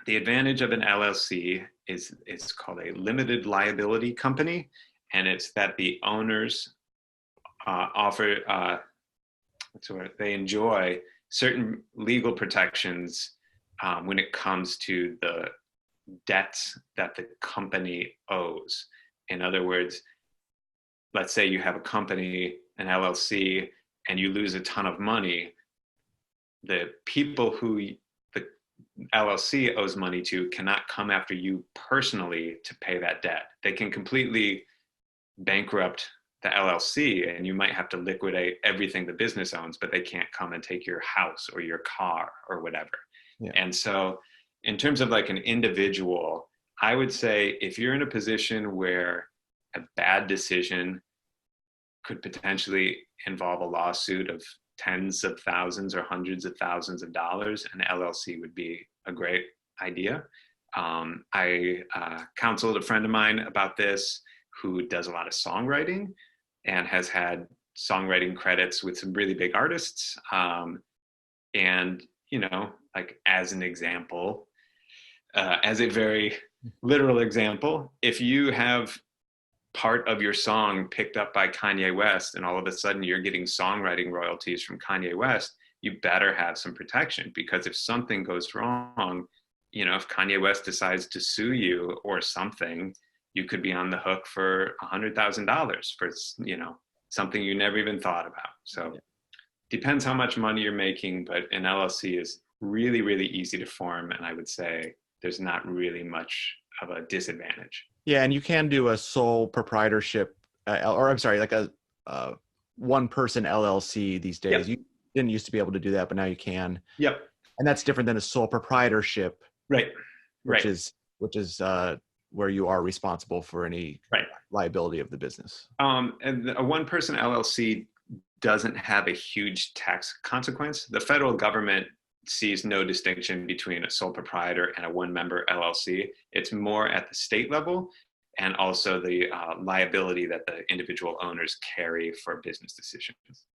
The advantage of an LLC is it's called a limited liability company, and it's that the owners offer, they enjoy certain legal protections when it comes to the debts that the company owes. In other words, let's say you have a company, an LLC, and you lose a ton of money. The people who the LLC owes money to cannot come after you personally to pay that debt. They can completely bankrupt the LLC, and you might have to liquidate everything the business owns, but they can't come and take your house or your car or whatever. Yeah. And so in terms of like an individual, I would say if you're in a position where a bad decision could potentially involve a lawsuit of tens of thousands or hundreds of thousands of dollars, an LLC would be a great idea. I counseled a friend of mine about this who does a lot of songwriting and has had songwriting credits with some really big artists. And, you know, like as an example, as a very literal example, if you have part of your song picked up by Kanye West and all of a sudden you're getting songwriting royalties from Kanye West, you better have some protection, because if something goes wrong, you know, if Kanye West decides to sue you or something, you could be on the hook for $100,000 for, you know, something you never even thought about. So depends how much money you're making, but an LLC is really, really easy to form. And I would say there's not really much of a disadvantage. Yeah, and you can do a sole proprietorship, or I'm sorry, like a one-person LLC these days. Yep. You didn't used to be able to do that, but now you can. Yep. And that's different than a sole proprietorship, right? Which is where you are responsible for any liability of the business. And a one-person LLC doesn't have a huge tax consequence. The federal government sees no distinction between a sole proprietor and a one-member LLC. It's more at the state level, and also the liability that the individual owners carry for business decisions.